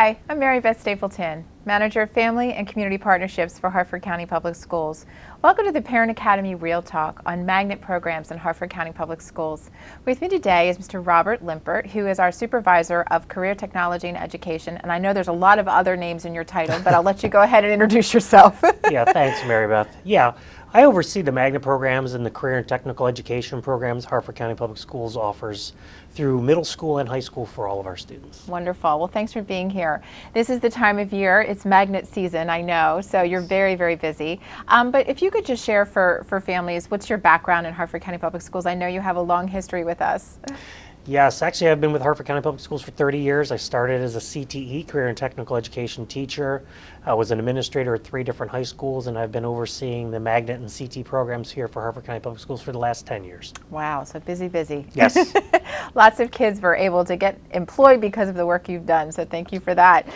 Hi, I'm Beth Stapleton, Manager of Family and Community Partnerships for Harford County Public Schools. Welcome to the Parent Academy Real Talk on Magnet programs in Harford County Public Schools. With me today is Mr. Robert Limpert, who is our Supervisor of Career Technology and Education. And I know there's a lot of other names in your title, but I'll let you go ahead and introduce yourself. Yeah, thanks, Mary Beth. Yeah, I oversee the Magnet programs and the career and technical education programs Harford County Public Schools offers through middle school and high school for all of our students. Wonderful. Well, thanks for being here. This is the time of year. It's Magnet season, I know, so you're very, very busy. But if you could just share for families, what's your background in Harford County Public Schools? I know you have a long history with us. Yes, actually I've been with Harford County Public Schools for 30 years. I started as a CTE, career and technical education teacher. I was an administrator at 3 different high schools, and I've been overseeing the Magnet and CT programs here for Harford County Public Schools for the last 10 years. Wow, so busy, busy. Yes. Lots of kids were able to get employed because of the work you've done, so thank you for that.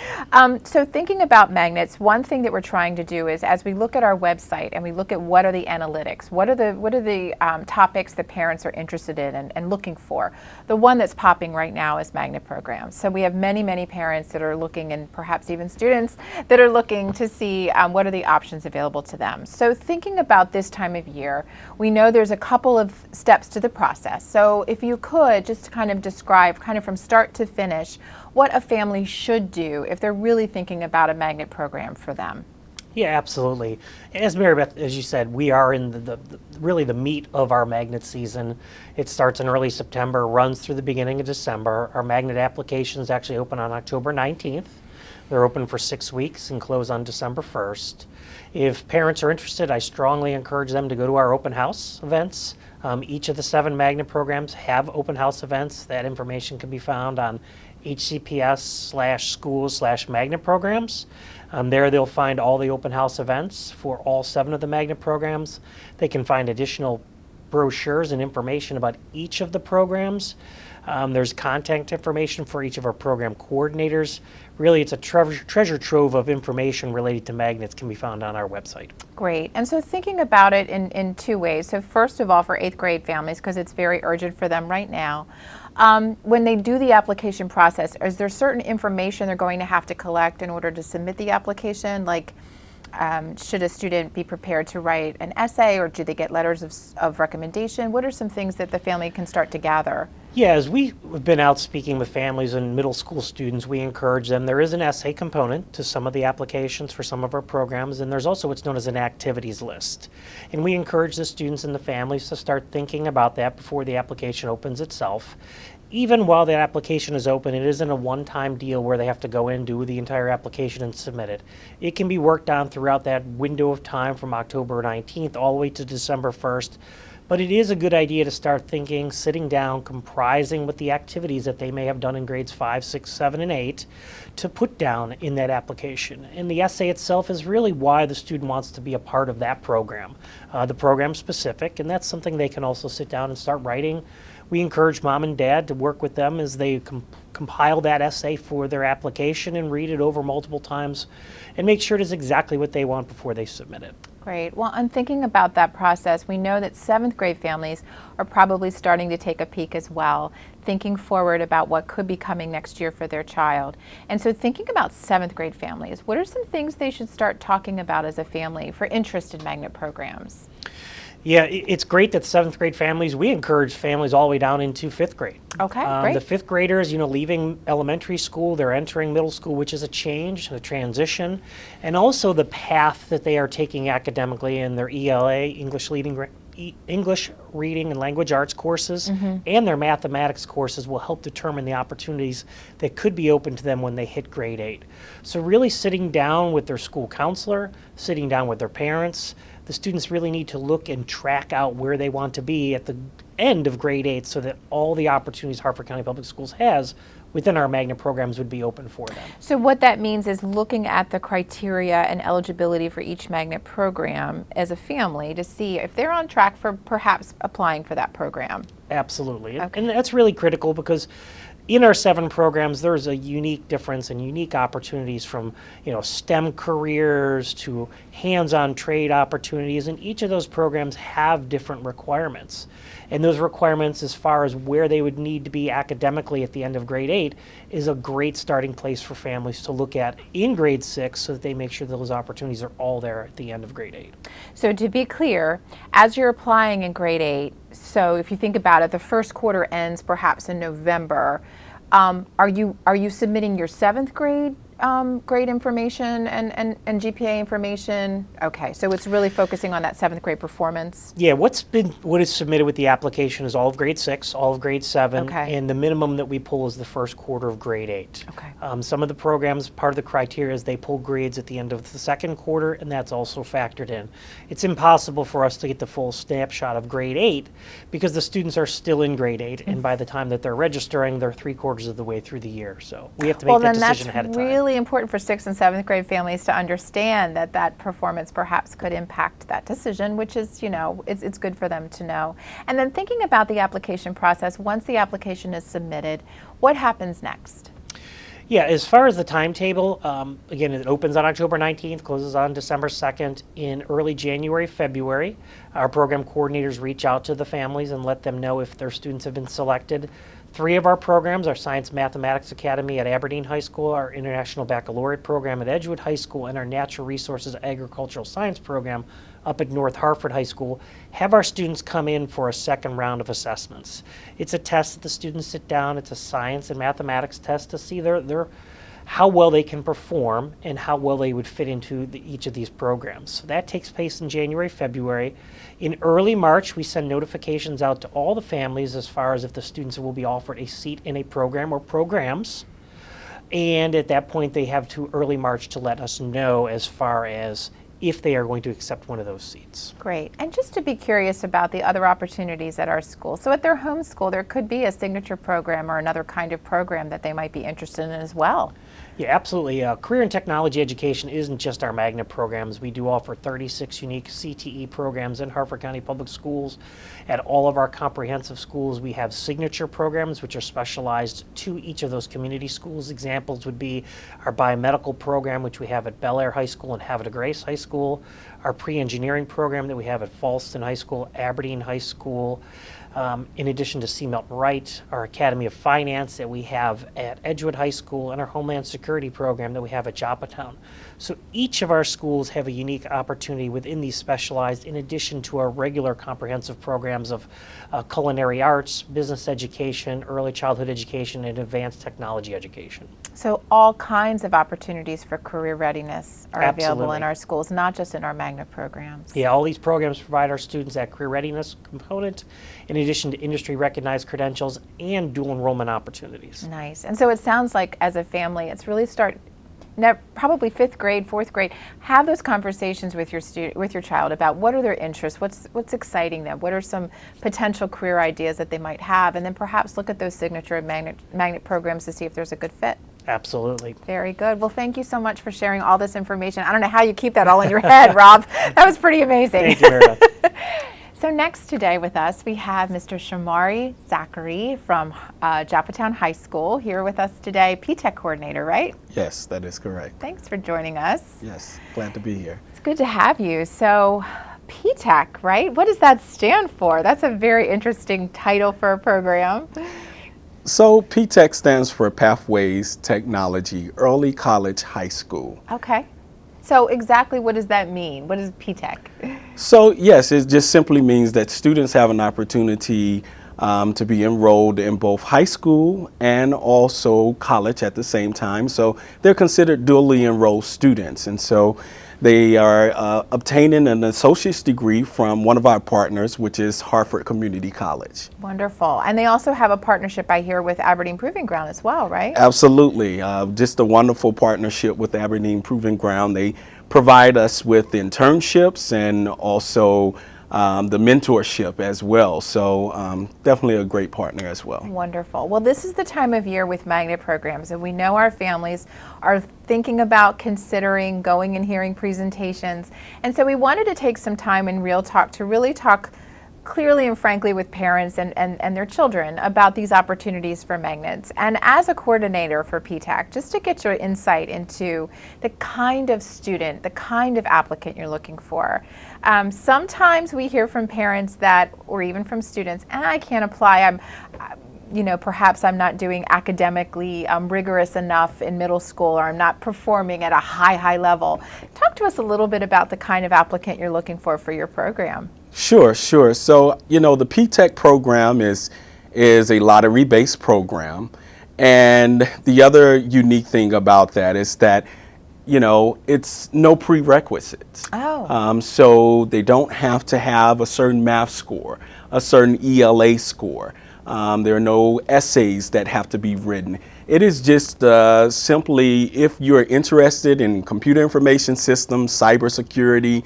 So thinking about magnets, one thing that we're trying to do is, as we look at our website and we look at what are the analytics, what are the topics that parents are interested in and looking for. The one that's popping right now is magnet programs. So we have many, many parents that are looking, and perhaps even students that are looking to see what are the options available to them. So thinking about this time of year, we know there's a couple of steps to the process. So if you could just kind of describe, kind of from start to finish, what a family should do if they're really thinking about a magnet program for them. Yeah, absolutely. As Mary Beth, as you said, we are in really the meat of our magnet season. It starts in early September, runs through the beginning of December. Our magnet applications actually open on October 19th. They're open for 6 weeks and close on December 1st. If parents are interested, I strongly encourage them to go to our open house events. Each of the 7 magnet programs have open house events. That information can be found on HCPS/schools/magnet programs. There they'll find all the open house events for all 7 of the magnet programs. They can find additional brochures and information about each of the programs. There's contact information for each of our program coordinators. Really, it's a treasure trove of information related to magnets can be found on our website. Great. And so thinking about it in 2 ways. So first of all, for 8th grade families, because it's very urgent for them right now, when they do the application process, is there certain information they're going to have to collect in order to submit the application? Like, should a student be prepared to write an essay, or do they get letters of recommendation? What are some things that the family can start to gather? Yeah, as we've been out speaking with families and middle school students, we encourage them. There is an essay component to some of the applications for some of our programs, and there's also what's known as an activities list. And we encourage the students and the families to start thinking about that before the application opens itself. Even while that application is open, it isn't a one-time deal where they have to go in, do the entire application, and submit it. It can be worked on throughout that window of time from October 19th all the way to December 1st. But it is a good idea to start thinking, sitting down, comprising with the activities that they may have done in grades 5, 6, 7, and 8 to put down in that application. And the essay itself is really why the student wants to be a part of that program. The program's specific, and that's something they can also sit down and start writing. We encourage mom and dad to work with them as they compile that essay for their application and read it over multiple times and make sure it is exactly what they want before they submit it. Great. Well, I'm thinking about that process. We know that 7th grade families are probably starting to take a peek as well, thinking forward about what could be coming next year for their child. And so thinking about 7th grade families, what are some things they should start talking about as a family for interest in magnet programs? Yeah, it's great that 7th grade families, we encourage families all the way down into 5th grade. Okay, great. The 5th graders, leaving elementary school, they're entering middle school, which is a change, a transition, and also the path that they are taking academically in their ELA, English Reading and Language Arts courses, and their mathematics courses will help determine the opportunities that could be open to them when they hit grade 8. So really sitting down with their school counselor, sitting down with their parents, the students really need to look and track out where they want to be at the end of grade 8 so that all the opportunities Harford County Public Schools has within our magnet programs would be open for them. So what that means is looking at the criteria and eligibility for each magnet program as a family to see if they're on track for perhaps applying for that program. Absolutely. Okay. And that's really critical because in our 7 programs, there's a unique difference and unique opportunities from, STEM careers to hands-on trade opportunities, and each of those programs have different requirements. And those requirements as far as where they would need to be academically at the end of grade 8 is a great starting place for families to look at in grade 6 so that they make sure those opportunities are all there at the end of grade 8. So to be clear, as you're applying in grade 8, so if you think about it, the first quarter ends perhaps in November. Are you submitting your 7th grade grade information and GPA information? Okay, so it's really focusing on that 7th grade performance. Yeah, what is submitted with the application is all of grade 6, all of grade 7, Okay. and the minimum that we pull is the first quarter of grade 8. Okay. Some of the programs, part of the criteria is they pull grades at the end of the second quarter, and that's also factored in. It's impossible for us to get the full snapshot of grade 8 because the students are still in grade 8, and by the time that they're registering, they're 3/4 of the way through the year. So we have to make that decision ahead of time. Well, then that's really important for 6th and 7th grade families to understand that performance perhaps could impact that decision, which is, it's good for them to know. And then thinking about the application process, once the application is submitted, what happens next? Yeah, as far as the timetable, again, it opens on October 19th, closes on December 2nd. In early January, February, our program coordinators reach out to the families and let them know if their students have been selected. 3 of our programs, our Science Mathematics Academy at Aberdeen High School, our International Baccalaureate program at Edgewood High School, and our Natural Resources Agricultural Science program up at North Hartford High School, have our students come in for a second round of assessments. It's a test that the students sit down. It's a science and mathematics test to see how well they can perform and how well they would fit into each of these programs. So that takes place in January, February. In early March, we send notifications out to all the families as far as if the students will be offered a seat in a program or programs. And at that point, they have to early March to let us know as far as if they are going to accept one of those seats. Great. And just to be curious about the other opportunities at our school. So at their home school, there could be a signature program or another kind of program that they might be interested in as well. Yeah, absolutely. Career and technology education isn't just our magnet programs. We do offer 36 unique CTE programs in Harford County Public Schools. At all of our comprehensive schools, we have signature programs which are specialized to each of those community schools. Examples would be our biomedical program, which we have at Bel Air High School and Havre de Grace High School, our pre-engineering program that we have at Falston High School, Aberdeen High School, in addition to C. Milton Wright, our Academy of Finance that we have at Edgewood High School, and our Homeland Security program that we have at Joppatowne. So each of our schools have a unique opportunity within these specialized, in addition to our regular comprehensive programs of culinary arts, business education, early childhood education, and advanced technology education. So all kinds of opportunities for career readiness are available Absolutely. in our schools, not just in our magnet programs. Yeah, all these programs provide our students that career readiness component, in addition to industry recognized credentials and dual enrollment opportunities. Nice. And so it sounds like as a family, it's really probably 5th grade, 4th grade, have those conversations with your child about what are their interests, what's exciting them, what are some potential career ideas that they might have, and then perhaps look at those signature magnet programs to see if there's a good fit. Absolutely. Very good. Well, thank you so much for sharing all this information. I don't know how you keep that all in your head, Rob. That was pretty amazing. Thank you, Meredith. So next today with us, we have Mr. Shomari Zachary from Joppatowne High School here with us today, P-TECH coordinator, right? Yes, that is correct. Thanks for joining us. Yes, glad to be here. It's good to have you. So P-TECH, right? What does that stand for? That's a very interesting title for a program. So P-TECH stands for Pathways Technology Early College High School. Okay. So exactly what does that mean? What is P-TECH? So yes, it just simply means that students have an opportunity to be enrolled in both high school and also college at the same time. So they're considered dually enrolled students. And so they are obtaining an associate's degree from one of our partners, which is Hartford Community College. Wonderful. And they also have a partnership, I hear, with Aberdeen Proving Ground as well, right? Absolutely. Just a wonderful partnership with Aberdeen Proving Ground. They provide us with internships and also the mentorship as well. So definitely a great partner as well. Wonderful. Well, this is the time of year with magnet programs, and we know our families are thinking about considering going and hearing presentations. And so we wanted to take some time in Real Talk to really talk clearly and frankly with parents and their children about these opportunities for magnets. And as a coordinator for PTAC, just to get your insight into the kind of student, the kind of applicant you're looking for. Sometimes we hear from parents that, or even from students, I can't apply. Perhaps I'm not doing academically rigorous enough in middle school, or I'm not performing at a high level. Talk to us a little bit about the kind of applicant you're looking for your program. Sure. So, the PTEC program is a lottery-based program. And the other unique thing about that is that, it's no prerequisites. Oh. So they don't have to have a certain math score, a certain ELA score. There are no essays that have to be written. It is just simply if you're interested in computer information systems, cybersecurity,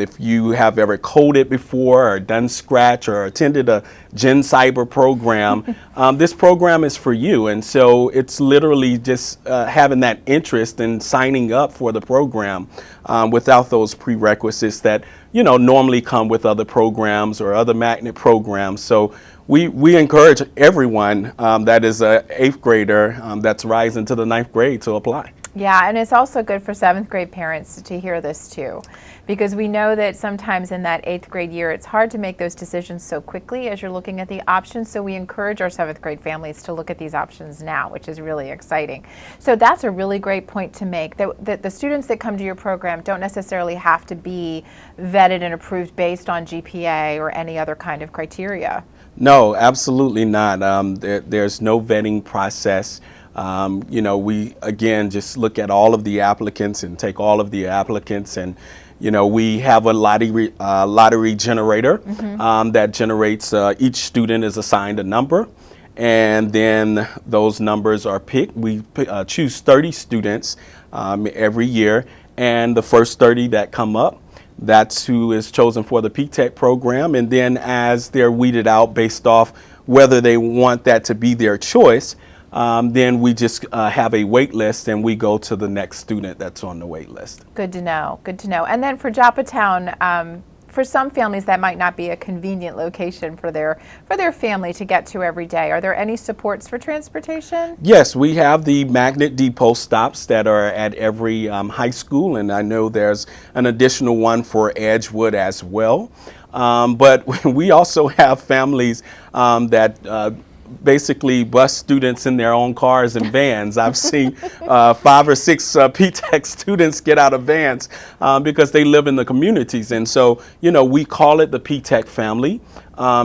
if you have ever coded before or done Scratch or attended a Gen Cyber program, this program is for you. And so it's literally just having that interest in signing up for the program without those prerequisites that, normally come with other programs or other magnet programs. So we encourage everyone that is an 8th grader that's rising to the 9th grade to apply. Yeah, and it's also good for 7th grade parents to hear this too, because we know that sometimes in that 8th grade year, it's hard to make those decisions so quickly as you're looking at the options. So we encourage our 7th grade families to look at these options now, which is really exciting. So that's a really great point to make, that the students that come to your program don't necessarily have to be vetted and approved based on GPA or any other kind of criteria. No, absolutely not. There's no vetting process. We, again, just look at all of the applicants and take all of the applicants, and, we have a lottery generator that generates, each student is assigned a number, and then those numbers are picked. We choose 30 students every year, and the first 30 that come up, that's who is chosen for the PTEC program. And then as they're weeded out based off whether they want that to be their choice, then we just have a wait list and we go to the next student that's on the wait list. Good to know. Good to know. And then for Joppatowne, for some families that might not be a convenient location for their family to get to every day. Are there any supports for transportation? Yes, we have the Magnet Depot stops that are at every high school, and I know there's an additional one for Edgewood as well. But we also have families that basically bus students in their own cars and vans. I've seen 5 or 6 PTEC students get out of vans because they live in the communities. And so, we call it the PTEC family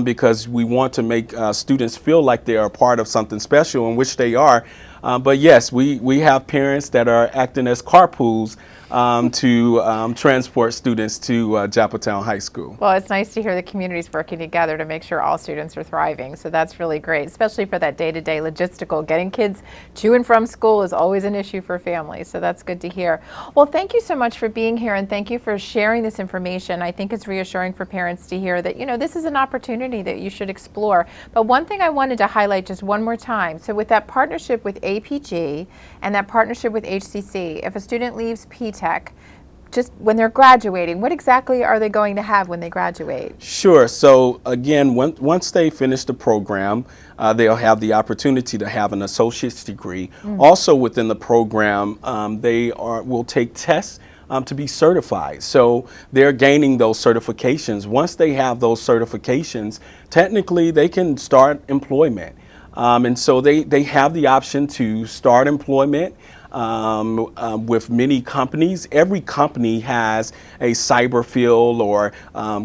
because we want to make students feel like they are a part of something special, in which they are. But yes, we have parents that are acting as carpools to transport students to Joppatowne High School. Well, it's nice to hear the communities working together to make sure all students are thriving. So that's really great, especially for that day-to-day logistical. Getting kids to and from school is always an issue for families. So that's good to hear. Well, thank you so much for being here, and thank you for sharing this information. I think it's reassuring for parents to hear that, this is an opportunity that you should explore. But one thing I wanted to highlight just one more time. So with that partnership with APG and that partnership with HCC, if a student leaves PTEC, just when they're graduating, what exactly are they going to have when they graduate? Sure. So again, once they finish the program, they'll have the opportunity to have an associate's degree. Also within the program, they will take tests to be certified. So they're gaining those certifications. Once they have those certifications, technically they can start employment. And so they have the option to start employment with many companies. Every company has a cyber field or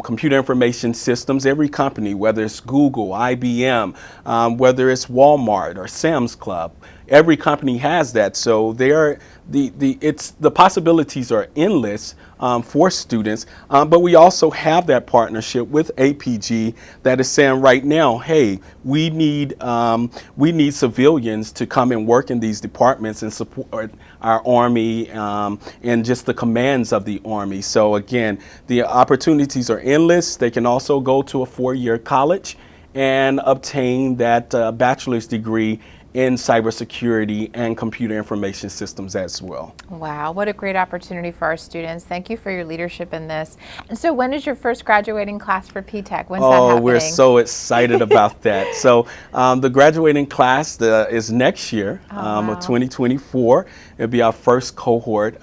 computer information systems. Every company, whether it's Google, IBM, whether it's Walmart or Sam's Club, every company has that. So the possibilities are endless for students, but we also have that partnership with APG that is saying right now, hey, we need civilians to come and work in these departments and support our Army and just the commands of the Army. So again, the opportunities are endless. They can also go to a 4-year college and obtain that bachelor's degree in cybersecurity and computer information systems as well. Wow, what a great opportunity for our students. Thank you for your leadership in this. And so when is your first graduating class for P-TECH? When's that happening? We're so excited about that. So the graduating class is next year, of 2024. It'll be our first cohort.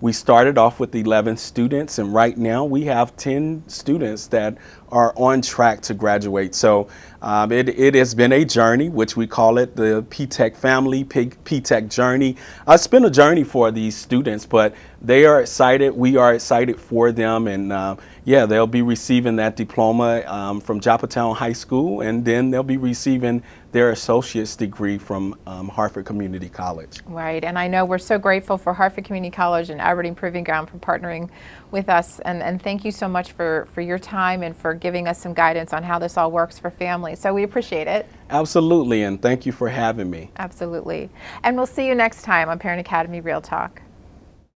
We started off with 11 students, and right now we have 10 students that are on track to graduate. So it has been a journey, which we call it the P-TECH family, P-TECH journey. It's been a journey for these students, but they are excited. We are excited for them, and yeah, they'll be receiving that diploma from Joppatowne High School, and then they'll be receiving their associate's degree from Hartford Community College. Right, and I know we're so grateful for Hartford Community College and Aberdeen Proving Ground for partnering with us, and thank you so much for your time and for giving us some guidance on how this all works for families. So we appreciate it. Absolutely, and thank you for having me. Absolutely. And we'll see you next time on Parent Academy Real Talk.